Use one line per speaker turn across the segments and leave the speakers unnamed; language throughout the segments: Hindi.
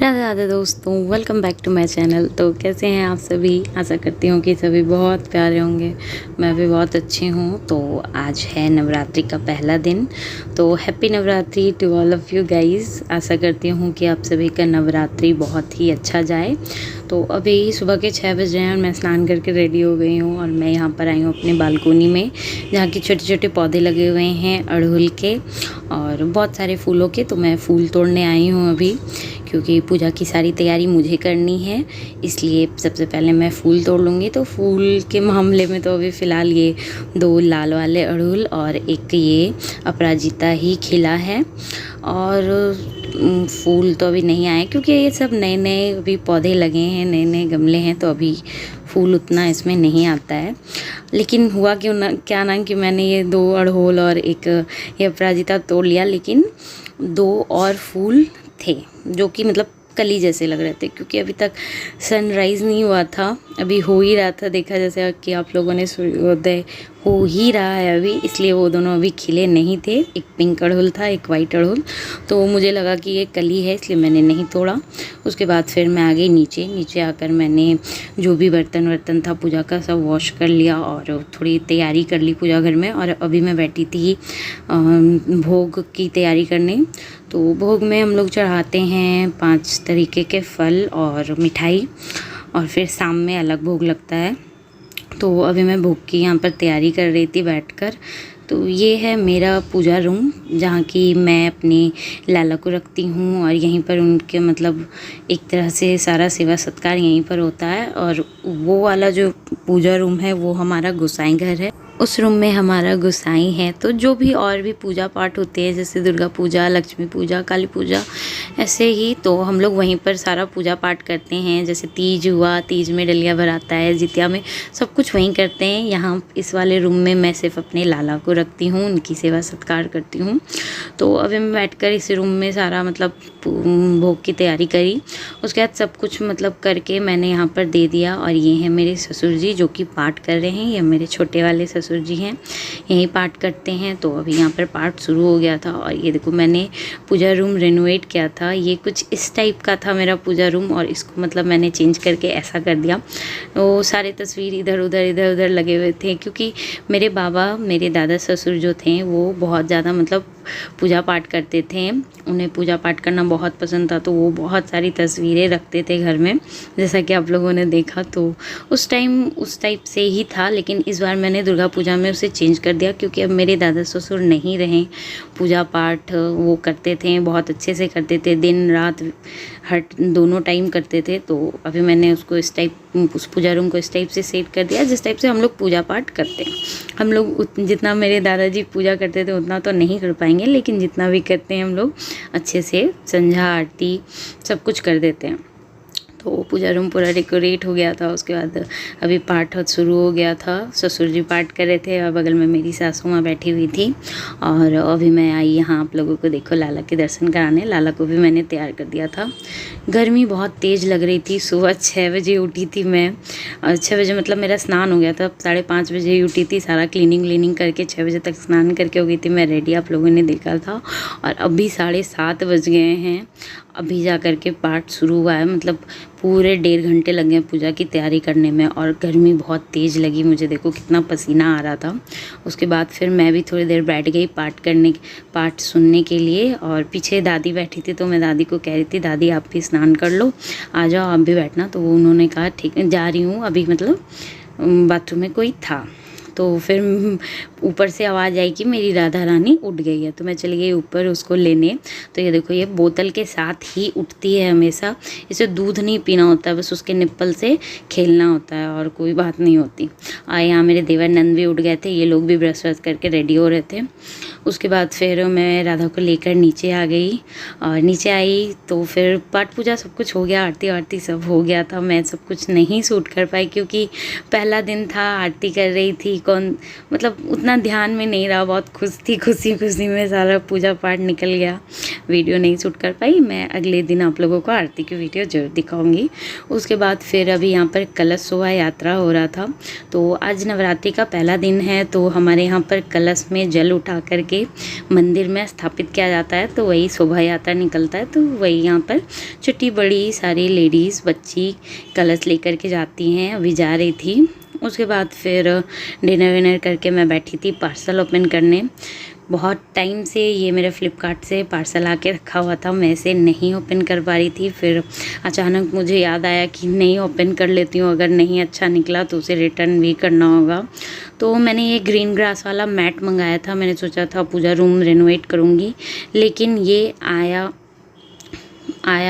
राधे राधे दोस्तों, welcome back to my channel. तो कैसे हैं आप सभी? आशा करती हूँ कि सभी बहुत प्यारे होंगे। मैं भी बहुत अच्छी हूँ। तो आज है नवरात्रि का पहला दिन, तो happy Navratri to all of you guys. आशा करती हूँ कि आप सभी का नवरात्रि बहुत ही अच्छा जाए। तो अभी सुबह के 6 बज रहे हैं और मैं स्नान करके रेडी हो गई हूँ और मैं यहाँ पर आई हूँ अपने बालकोनी में, जहाँ की छोटे छोटे पौधे लगे हुए हैं अड़हुल के और बहुत सारे फूलों के। तो मैं फूल तोड़ने आई हूँ अभी, क्योंकि पूजा की सारी तैयारी मुझे करनी है, इसलिए सबसे पहले मैं फूल तोड़ लूँगी। तो फूल के मामले में तो अभी फ़िलहाल ये 2 लाल वाले अड़हुल और एक ये अपराजिता ही खिला है। और फूल तो अभी नहीं आए, क्योंकि ये सब नए नए अभी पौधे लगे हैं, नए नए गमले हैं, तो अभी फूल उतना इसमें नहीं आता है। लेकिन हुआ क्यों ना क्या ना कि मैंने ये 2 अड़हुल और एक ये अपराजिता तोड़ लिया, लेकिन 2 और फूल थे जो कि मतलब कली जैसे लग रहे थे, क्योंकि अभी तक सनराइज़ नहीं हुआ था, अभी हो ही रहा था। देखा जैसे कि आप लोगों ने सूर्योदय हो ही रहा है अभी, इसलिए वो दोनों अभी खिले नहीं थे। एक पिंक अड़हुल था, एक वाइट अड़हुल। तो मुझे लगा कि ये कली है, इसलिए मैंने नहीं तोड़ा। उसके बाद फिर मैं आ गई नीचे आकर मैंने जो भी बर्तन था पूजा का सब वॉश कर लिया और थोड़ी तैयारी कर ली पूजा घर में। और अभी मैं बैठी थी भोग की तैयारी करने। तो भोग में हम लोग चढ़ाते हैं 5 तरीके के फल और मिठाई, और फिर शाम में अलग भोग लगता है। तो अभी मैं भोग की यहाँ पर तैयारी कर रही थी बैठकर। तो ये है मेरा पूजा रूम, जहाँ की मैं अपनी लाला को रखती हूँ और यहीं पर उनके मतलब एक तरह से सारा सेवा सत्कार यहीं पर होता है। और वो वाला जो पूजा रूम है वो हमारा गोसाई घर है, उस रूम में हमारा गोसाई है। तो जो भी और भी पूजा पाठ होते हैं, जैसे दुर्गा पूजा, लक्ष्मी पूजा, काली पूजा, ऐसे ही तो हम लोग वहीं पर सारा पूजा पाठ करते हैं। जैसे तीज हुआ, तीज में डलिया भराता है, जितिया में सब कुछ वहीं करते हैं। यहाँ इस वाले रूम में मैं सिर्फ अपने लाला को रखती हूँ, उनकी सेवा सत्कार करती हूँ। तो अभी मैं बैठकर इस रूम में सारा मतलब भोग की तैयारी करी। उसके बाद सब कुछ मतलब करके मैंने यहाँ पर दे दिया। और ये हैं मेरे ससुर जी जो कि पाठ कर रहे हैं, ये मेरे छोटे वाले ससुर जी हैं, यही पाठ करते हैं। तो अभी यहाँ पर पाठ शुरू हो गया था। और ये देखो मैंने पूजा रूम रेनोवेट किया था, ये कुछ इस टाइप का था मेरा पूजा रूम, और इसको मतलब मैंने चेंज करके ऐसा कर दिया। वो सारे तस्वीर इधर उधर लगे हुए थे, क्योंकि मेरे बाबा, मेरे दादा ससुर जो थे वो बहुत ज़्यादा मतलब पूजा पाठ करते थे, उन्हें पूजा पाठ करना बहुत पसंद था। तो वो बहुत सारी तस्वीरें रखते थे घर में, जैसा कि आप लोगों ने देखा। तो उस टाइप से ही था, लेकिन इस बार मैंने दुर्गा पूजा में उसे चेंज कर दिया, क्योंकि अब मेरे दादा ससुर नहीं रहे। पूजा पाठ वो करते थे, बहुत अच्छे से करते थे, दिन रात हर दोनों टाइम करते थे। तो अभी मैंने उसको उस पूजा रूम को इस टाइप से सेट कर दिया जिस टाइप से हम लोग पूजा पाठ करते हैं। हम लोग जितना मेरे दादाजी पूजा करते थे उतना तो नहीं कर पाएंगे, लेकिन जितना भी करते हैं हम लोग अच्छे से संध्या आरती सब कुछ कर देते हैं। तो पूजा रूम पूरा डेकोरेट हो गया था। उसके बाद अभी पाठ शुरू हो गया था, ससुर जी पाठ कर रहे थे और बगल में मेरी सासू माँ बैठी हुई थी। और अभी मैं आई यहाँ आप लोगों को देखो लाला के दर्शन कराने। लाला को भी मैंने तैयार कर दिया था। गर्मी बहुत तेज़ लग रही थी, सुबह 6 बजे उठी थी मैं, और 6 बजे मतलब मेरा स्नान हो गया था, 5:30 बजे ही उठी थी। सारा क्लीनिंग करके 6 बजे तक स्नान करके हो गई थी मैं रेडी, आप लोगों ने देखा था। और अभी 7:30 बज गए हैं, अभी जा कर के पाठ शुरू हुआ है। मतलब पूरे 1.5 घंटे लग गए पूजा की तैयारी करने में, और गर्मी बहुत तेज़ लगी मुझे, देखो कितना पसीना आ रहा था। उसके बाद फिर मैं भी थोड़ी देर बैठ गई पाठ सुनने के लिए। और पीछे दादी बैठी थी, तो मैं दादी को कह रही थी दादी आप भी स्नान कर लो, आ जाओ आप भी बैठना। तो उन्होंने कहा ठीक है जा रही हूँ, अभी मतलब बाथरूम में कोई था। तो फिर ऊपर से आवाज़ आई कि मेरी राधा रानी उठ गई है, तो मैं चली गई ऊपर उसको लेने। तो ये देखो ये बोतल के साथ ही उठती है हमेशा, इसे दूध नहीं पीना होता है, बस उसके निप्पल से खेलना होता है और कोई बात नहीं होती। यहाँ मेरे देवर नंद भी उठ गए थे, ये लोग भी ब्रश करके रेडी हो रहे थे। उसके बाद फिर मैं राधा को लेकर नीचे आ गई, और नीचे आई तो फिर पाठ पूजा सब कुछ हो गया, आरती सब हो गया था। मैं सब कुछ नहीं शूट कर पाई, क्योंकि पहला दिन था, आरती कर रही थी, कौन मतलब उतना ध्यान में नहीं रहा, बहुत खुश थी, खुशी में सारा पूजा पाठ निकल गया। वीडियो नहीं शूट कर पाई। मैं अगले दिन आप लोगों को आरती की वीडियो ज़रूर दिखाऊंगी। उसके बाद फिर अभी यहाँ पर कलश शोभा यात्रा हो रहा था। तो आज नवरात्रि का पहला दिन है, तो हमारे यहाँ पर कलश में जल उठा करके मंदिर में स्थापित किया जाता है, तो वही शोभा यात्रा निकलता है। तो वही यहाँ पर छोटी बड़ी सारी लेडीज़ बच्ची कलश लेकर के जाती हैं, अभी जा रही थी। उसके बाद फिर डिनर विनर करके मैं बैठी थी पार्सल ओपन करने। बहुत टाइम से ये मेरे फ्लिपकार्ट से पार्सल आके रखा हुआ था, मैं इसे नहीं ओपन कर पा रही थी। फिर अचानक मुझे याद आया कि नहीं ओपन कर लेती हूँ, अगर नहीं अच्छा निकला तो उसे रिटर्न भी करना होगा। तो मैंने ये ग्रीन ग्रास वाला मैट मंगाया था। मैंने सोचा था पूजा रूम रेनोवेट करूँगी, लेकिन ये आया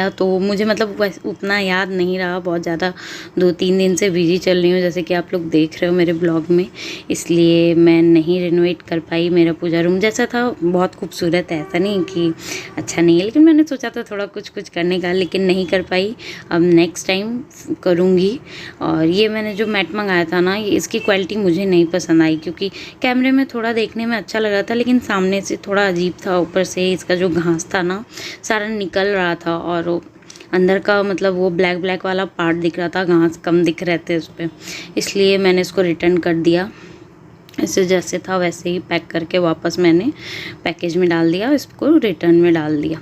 तो मुझे मतलब उतना याद नहीं रहा। बहुत ज़्यादा 2-3 दिन से बिजी चल रही हूँ, जैसे कि आप लोग देख रहे हो मेरे ब्लॉग में, इसलिए मैं नहीं रेनोवेट कर पाई। मेरा पूजा रूम जैसा था बहुत खूबसूरत है, ऐसा नहीं कि अच्छा नहीं है, लेकिन मैंने सोचा था थोड़ा कुछ करने का, लेकिन नहीं कर पाई। अब नेक्स्ट टाइम करूँगी। और ये मैंने जो मैट मंगाया था ना, इसकी क्वालिटी मुझे नहीं पसंद आई, क्योंकि कैमरे में थोड़ा देखने में अच्छा लग रहा था, लेकिन सामने से थोड़ा अजीब था। ऊपर से इसका जो घास था ना सारा निकल रहा था, और अंदर का मतलब वो ब्लैक वाला पार्ट दिख रहा था, घास कम दिख रहे थे उस पर, इसलिए मैंने इसको रिटर्न कर दिया। इसे जैसे था वैसे ही पैक करके वापस मैंने पैकेज में डाल दिया, इसको रिटर्न में डाल दिया।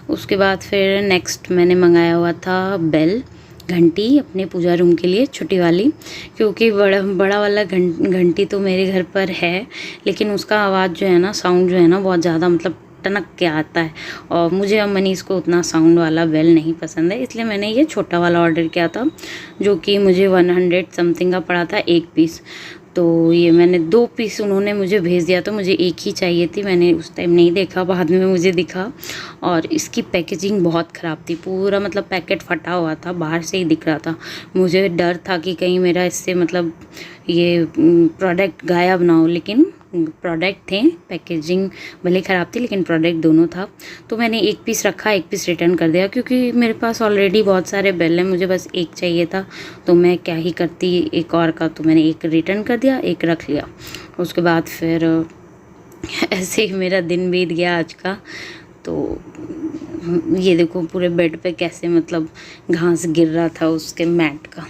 उसके बाद फिर नेक्स्ट मैंने मंगाया हुआ था बेल घंटी अपने पूजा रूम के लिए, छोटी वाली, क्योंकि बड़ा वाला घंटी तो मेरे घर पर है, लेकिन उसका आवाज़ जो है ना, साउंड जो है ना, बहुत ज़्यादा मतलब टनक के आता है, और मुझे और मनीष को उतना साउंड वाला बेल नहीं पसंद है, इसलिए मैंने ये छोटा वाला ऑर्डर किया था, जो कि मुझे 100 समथिंग का पड़ा था एक पीस। तो ये मैंने 2 पीस उन्होंने मुझे भेज दिया, तो मुझे एक ही चाहिए थी। मैंने उस टाइम नहीं देखा, बाद में मुझे दिखा। और इसकी पैकेजिंग बहुत ख़राब थी, पूरा मतलब पैकेट फटा हुआ था, बाहर से ही दिख रहा था। मुझे डर था कि कहीं मेरा इससे मतलब ये प्रोडक्ट गायब ना हो, लेकिन प्रोडक्ट थे। पैकेजिंग भले ख़राब थी, लेकिन प्रोडक्ट दोनों था। तो मैंने एक पीस रखा, एक पीस रिटर्न कर दिया, क्योंकि मेरे पास ऑलरेडी बहुत सारे बेल हैं, मुझे बस एक चाहिए था, तो मैं क्या ही करती एक और का। तो मैंने एक रिटर्न कर दिया, एक रख लिया। उसके बाद फिर ऐसे ही मेरा दिन बीत गया आज का। तो ये देखो पूरे बेड पे कैसे मतलब घास गिर रहा था उसके मैट का।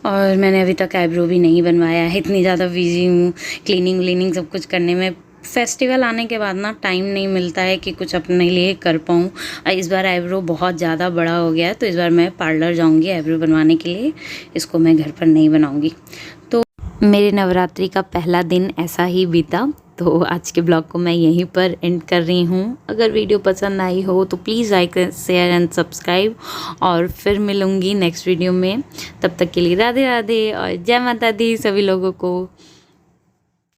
और मैंने अभी तक आईब्रो भी नहीं बनवाया है, इतनी ज़्यादा बिजी हूँ क्लीनिंग सब कुछ करने में। फेस्टिवल आने के बाद ना टाइम नहीं मिलता है कि कुछ अपने लिए कर पाऊँ। इस बार आईब्रो बहुत ज़्यादा बड़ा हो गया है, तो इस बार मैं पार्लर जाऊँगी आईब्रो बनवाने के लिए, इसको मैं घर पर नहीं बनाऊँगी। तो मेरे नवरात्रि का पहला दिन ऐसा ही बीता। तो आज के ब्लॉग को मैं यहीं पर एंड कर रही हूँ। अगर वीडियो पसंद आई हो तो please like share and subscribe, और फिर मिलूँगी नेक्स्ट वीडियो में। तब तक के लिए राधे राधे और जय माता दी सभी लोगों को।